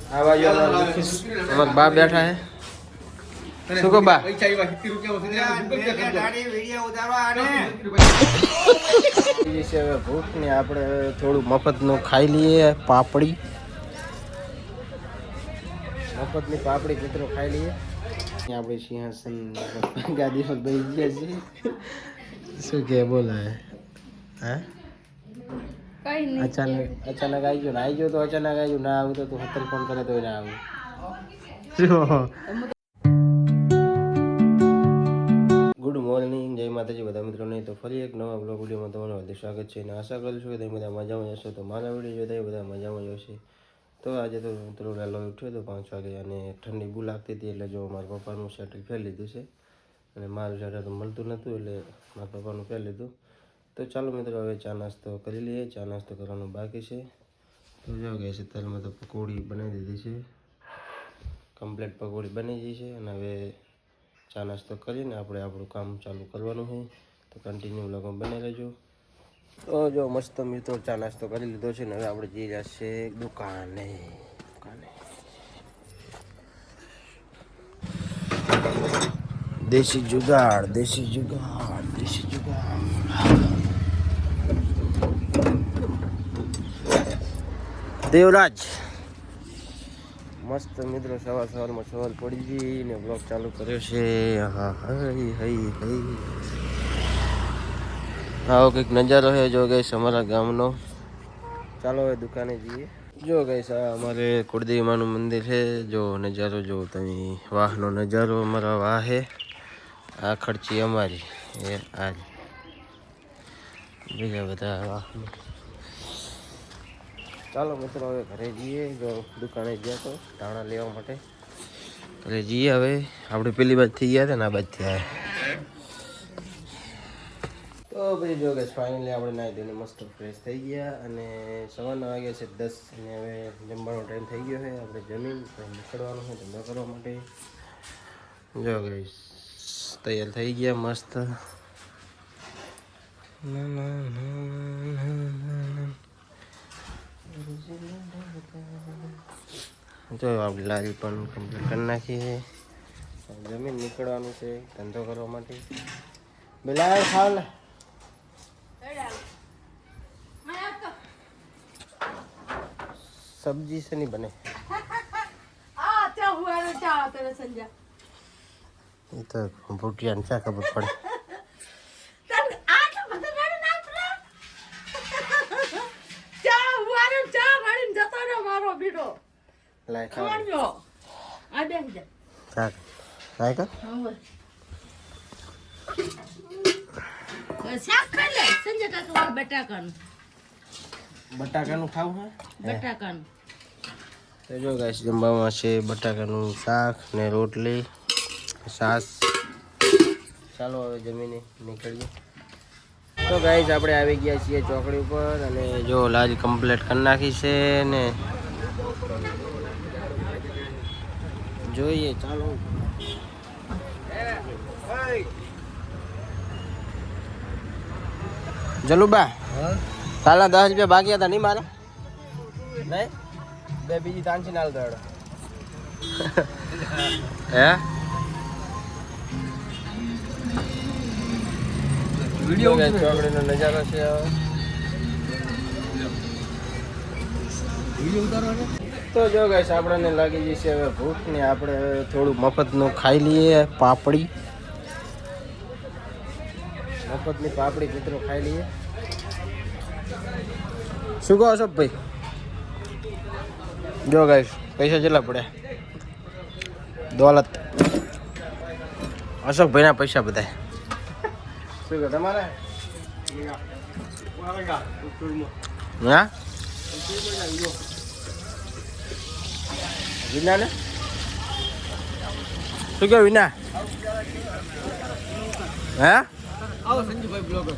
આ બાજુ અમારા બા બેઠા હે શું કહો બા હવે ભૂખ ને આપણે થોડું મફતનું ખાઈ લઈએ પાપડી મફતની પાપડી મિત્રો ખાઈ લઈએ આપણે સિંહાસન ગાદી પર બેસી ગયા છીએ શું કે બોલાય હા અચાનક આવી ગયો ને આવી ગયો તો અચાનક આવી ગયો ના આવ્યું તો તું હતર ફોન કરે તો ના આવ્યું ગુડ મોર્નિંગ જય માતાજી બધા મિત્રોને તો ફરી એક નવા બ્લોગ વિડીયોમાં તમારું હાર્દિક સ્વાગત છે અને આશા કરું છું કે તમે બધા મજામાં જશો તો મારા વિડીયો જોતા બધા મજામાં જશે તો આજે તો મિત્રો વહેલો ઉઠ્યો તો 5 વાગે અને ઠંડી બહુ લાગતી હતી એટલે જો મારા પપ્પાનું શેટર ફેર લીધું છે અને મારું શેટર તો મળતું નહોતું એટલે મારા પપ્પાનું ફેર લીધું તો ચાલો મિત્રો હવે ચા નાસ્તો કરી લઈએ ચા નાસ્તો કરવાનું બાકી છે તો જો ગઈ છે તેલમાં તો પકોડી બનાવી દીધી છે કમ્પ્લીટ પકોડી બની ગઈ છે અને હવે ચા નાસ્તો કરીને આપણે આપણું કામ ચાલુ કરવાનું હોય તો કન્ટિન્યુ વ્લોગમાં બને રહેજો તો જો મસ્ત મિત્રો ચા નાસ્તો કરી લીધો છે ને હવે આપણે જઈ રહ્યા છે દુકાને દેશી જુગાડ દેવરાજ મસ્ત મિત્રો સવારમાં સવાર પડી ગઈ ને બ્લોગ ચાલુ કર્યો છે હા આવો કંઈક નજારો છે જો ગઈશ અમારા ગામનો ચાલો હવે દુકાને જઈએ જો ગઈશ આ અમારે કુળદેવી માનું મંદિર છે જો નજારો જો તમે વાહનો નજારો અમારા વાહ છે આ ખર્ચી અમારી એ આજ બીજા બધા વાહનો ચાલો મિત્રો હવે ઘરે જઈએ જો દુકાને ગયા તો ધાણા લેવા માટે ઘરે જઈએ હવે આપણે પેલી બાજુથી ગયા હતા ને આ બાજુથી આવ્યા તો પછી જો કે ફાઇનલી આપણે નાહી ધોઈને મસ્ત ફ્રેશ થઈ ગયા અને સવારના વાગ્યા છે 10 અને હવે જમવાનો ટાઈમ થઈ ગયો છે આપણે જમીન નીકળવાનું છે ધંધો કરવા માટે જો ગઈશ તૈયાર થઈ ગયા મસ્ત જો આપણી લારી પણ કમ્પ્લીટ કરી નાખી છે જમીન નીકળવાનું છે ધંધો કરવા માટે બેલા ખાવ ને સબ્જી से नहीं बने ये तो कंप्यूटर क्या खबर पड़े બટાકાનું ખાવું હે બટાકાનું તો જો ગાઈસ જમવામાં છે બટાકાનું શાક ને રોટલી છાસ ચાલો હવે જમીને નીકળીએ તો ગાઈસ આપણે આવી ગયા છીએ ચોકડી ઉપર અને જો લારી કમ્પ્લીટ કરી નાખી છે ને જોઈએ ચાલો જલુબા કાલના 10 રૂપિયા બાકી હતા નહીં મારા નહીં બે બીજી તાંસી નાલ દોડો હે વિડિયો ચોકડીનો નજારો છે વિડિયો ઉતારવાનો તો જો ગાઈસ આપણને લાગી જશે હવે ભૂખ ને આપણે થોડું મફતનું ખાઈ લઈએ પાપડી મફતની પાપડી મિત્રો ખાઈ લઈએ શું કહો છો ભાઈ જો ગાઈસ પૈસા કેટલા પડ્યા દોલત અશોકભાઈના પૈસા બધા શું કહો તમારે હા વિના ને શું કહો વિના હે આવો સંજુભાઈ બ્લોગર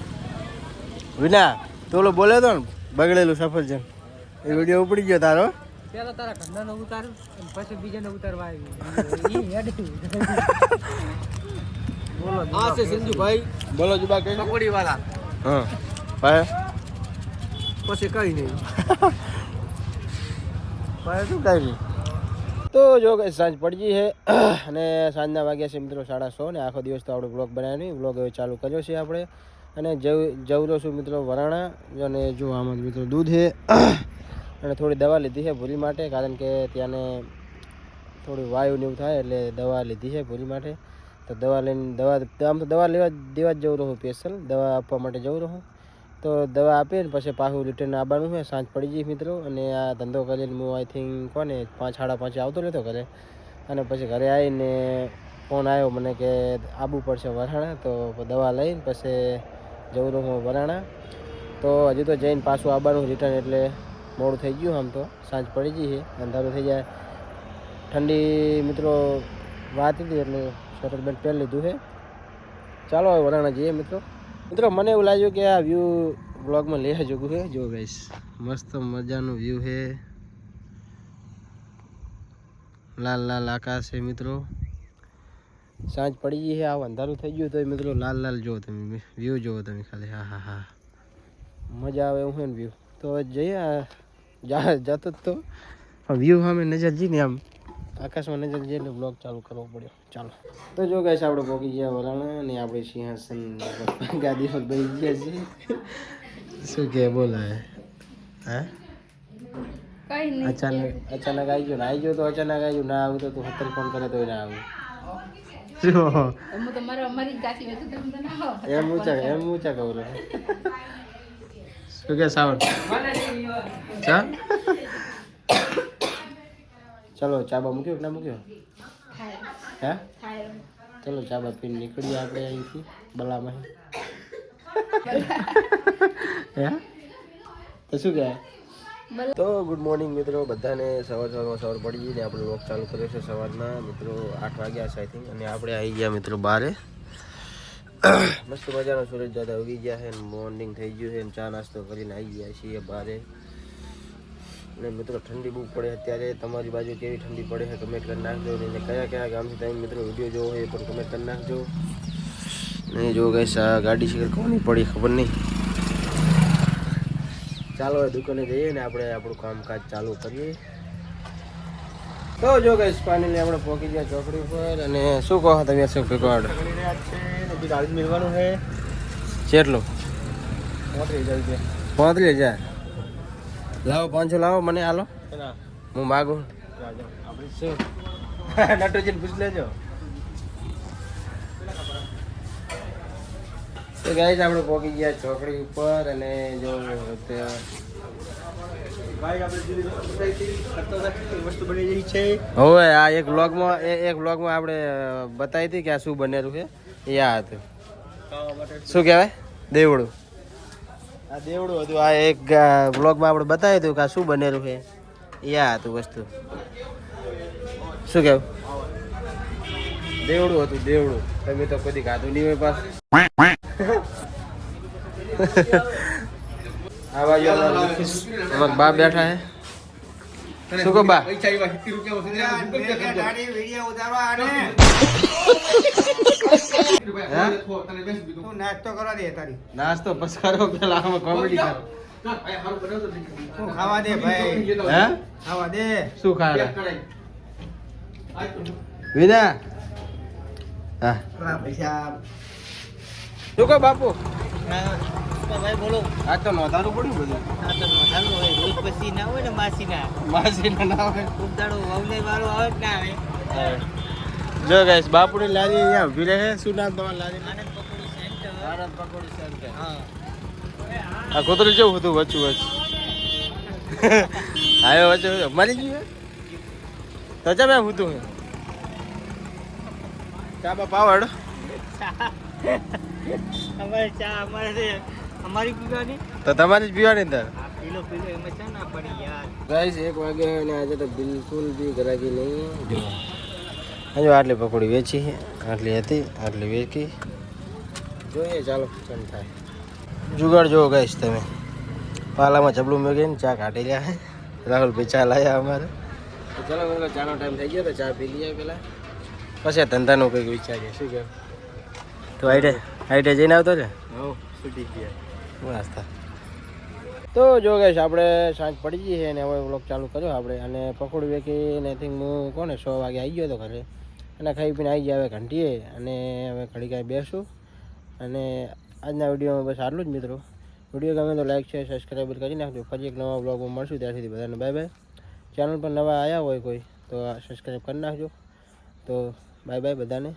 વિના તો ઓલો બોલે તો ને બગડેલું સફરજન એ વિડીયો ઉપડી ગયો તારો પેલા તારા ઘરનો ઉતારું પછી બીજાને ઉતારવા આવી બોલો આ છે સંજુભાઈ બોલો જુબા કે પકોડી વાળા હા ભાઈ પછી કઈ નહીં ભાઈ શું કઈ નહીં તો જો કે સાંજ પડી છે અને સાંજના વાગ્યા છે મિત્રો 6:30 ને આખો દિવસ તો આપણે બ્લોગ બનાવ્યો નહીં. બ્લોગ હવે ચાલુ કર્યો છે આપણે અને જવું છું મિત્રો વરાણા. અને જો આમાં મિત્રો દૂધ છે અને થોડી દવા લીધી છે ભૂરી માટે, કારણ કે ત્યાંને થોડી વાયુ ને એવું થાય એટલે દવા લીધી છે ભૂરી માટે. તો દવા લઈને આમ તો દવા દેવા જ જવું રહું, સ્પેશિયલ દવા આપવા માટે જવું રહું. તો દવા આપીને પછી પાછું રિટર્ન આવવાનું છે. સાંજ પડી ગઈ મિત્રો અને આ ધંધો કરીને હું આઈ થિંક કોને 5-5:30 આવતો રહેતો ઘરે. અને પછી ઘરે આવીને ફોન આવ્યો મને કે આવવું પડશે વરાણા. તો દવા લઈને પછી જવું રહું વરાણા. તો હજી તો જઈને પાછું આવવાનું રિટર્ન, એટલે મોડું થઈ ગયું. આમ તો સાંજ પડી ગઈ છે, અંધારું થઈ જાય. ઠંડી મિત્રો વાત હતી એટલે સ્વેટર બેન્ટ પહેરી લીધું છે. ચાલો હવે વરાણા જઈએ મિત્રો. મને એવું લાગ્યું કે આ વ્યૂ બ્લોગમાં લઈ જવું છે. જો ગાઈસ મસ્ત મજાનું વ્યૂ છે, લાલ લાલ આકાશ છે મિત્રો. સાંજ પડી ગઈ છે, આવું અંધારું થઈ ગયું તો મિત્રો લાલ લાલ જુઓ તમે, વ્યૂ જુઓ તમે ખાલી. હા મજા આવે એવું છે ને વ્યૂ. તો જઈએ જતો જ તો વ્યૂ સામે નજર જઈને આમ આકાશમાં નજર જઈને બ્લોગ ચાલુ કરવો પડ્યો. ચાલો તો જો ગાઈસ આપણે પહોંચી ગયા વરાણા અને આપણે સિંહાસન ગાદી પર બેસી ગયા છીએ. શું કે બોલાય હા અચાનક આવી ગયો ને આવી ગયો તો અચાનક આવી ગયો. ના આવું તો તું 70 ફોન કરે તો ના આવું. એમ ઊંચા કહું શું કે સાવડ ચા. ચલો ચાબા મૂક્યો કે ના મૂક્યો? હે ચલો ચાબા પીને નીકળીએ આપણે અહીંથી બલામાં. હે તો શું કહે? તો ગુડ મોર્નિંગ મિત્રો બધાને. સવાર પડી ગઈ ને આપણે વોક ચાલુ કર્યો છે સવારના મિત્રો 8 વાગ્યા છે આઈ થિંક. અને આપણે આવી ગયા મિત્રો બારે. મસ્ત મજાનો સૂરજ દાદા ઉગી ગયા છે ને મોર્નિંગ થઈ ગયું છે ને ચા નાસ્તો કરીને આવી ગયા છીએ બારે. અને મિત્રો ઠંડી બહુ પડે અત્યારે. તમારી બાજુ કેવી ઠંડી પડે છે કમેન્ટ કરી નાખજો. અને કયા ગામથી તમે મિત્રો વિડીયો જોવો એ પણ કમેન્ટ કરી નાખજો. નહીં જો ગઈ ગાડી શીખર કોની પડી ખબર નહીં. ચાલો દુકાને જઈએ ને આપણે આપણું કામકાજ ચાલુ કરીએ. તો જો ગઈ પાણીને આપણે પહોંચી ગયા ચોકડી ઉપર. અને શું કહો તમે શું ભેગવાડ મિલવાનું છે કેટલું? 35,000 લાવો 500 લાવો મને હાલો હું માગું. શું નટોજીને પૂછ લેજો. તો ગાઈસ આપણે પહોંચી ગયા ચોકડી ઉપર. અને જો હવે આ એક વ્લોગમાં આપણે બતાવી હતી કે આ શું બનેલું છે એ આ હતું. શું કહેવાય? દેવડું. આ દેવડું હતું. આ એક વ્લોગમાં આપણે બતાવ્યું હતું કે આ શું બનેલું છે એ આ હતું વસ્તુ. શું કહેવું? દેવડું હતું દેવડું. તમે તો કદી ખાધું નહીં હોય પાછું. આ બાજુ અમારા બા બેઠા હે. શું કહો બા? નાસ્તો બસ કરો પેલા આમાં કોમેડી કરો. ખાવા દે ભાઈ. હે ખાવા દે. શું ખાવા? વિના હા પૈસા શું કહો બાપુ? ભાઈ બોલો. આ તો નોંધારું પડ્યું બધું. આ તો નોંધારું હોય રોજ પછી ના હોય ને માસીના ના હોય. ખૂબ દાડો વવલે વાળો આવે જ ના આવે. જો ગાઈસ બાપુની લારી અહીંયા ઊભી રહે. શું નામ તમારી લારી? આનંદ પકોડી સેન્ટર. હા આ કોતરું જેવું હતું વચ્ચું આવ્યો વચ્ચે મરી ગયું તો ચા મેં હતું ચા બા પાવડ અમારી પીવાની તો તમારી જ પીવાની અંદર. ગાઈસ 1 વાગે અને આજે તો બિલકુલ બી ગરાગી નહીં. હજુ આટલી પકોડી વેચી છે, આટલી હતી, આટલી વેચી. જોઈએ ચાલો કેમ થાય. જુગાડ જોવો ગાઈસ તમે. પાલામાં ચપલું મેળવીને ચા કાઢી રહ્યા. રાહુલભાઈ ચા લાવ્યા અમારે. ચાલો ચાનો ટાઈમ થઈ ગયો તો ચા પી લઈએ પેલા, પછી ધંધાનું કંઈક વિચારીએ. શું કહેવું? તો આઈડે જઈને આવતો છે. છૂટી ગયા નાસ્તા. તો જો ગઈશ આપણે સાંજ પડી ગઈ છે અને હવે વ્લોગ ચાલુ કર્યો આપણે અને પકોડી વેકીને આઈ થિંક હું કોને 6 વાગે આવી ગયો હતો ઘરે અને ખાઈ પીને આવી ગયા હવે ઘંટીએ અને હવે ઘડી કાંઈ બેસું અને આજના વિડીયોમાં બસ આટલું જ મિત્રો. વિડીયો ગમે તો લાઈક શેર સબસ્ક્રાઈબ કરી નાખજો. ફરી એક નવા બ્લોગમાં મળશું. ત્યાં સુધી બધાને બાય બાય. ચેનલ પર નવા આવ્યા હોય કોઈ તો સબસ્ક્રાઈબ કરી નાખજો. તો બાય બાય બધાને.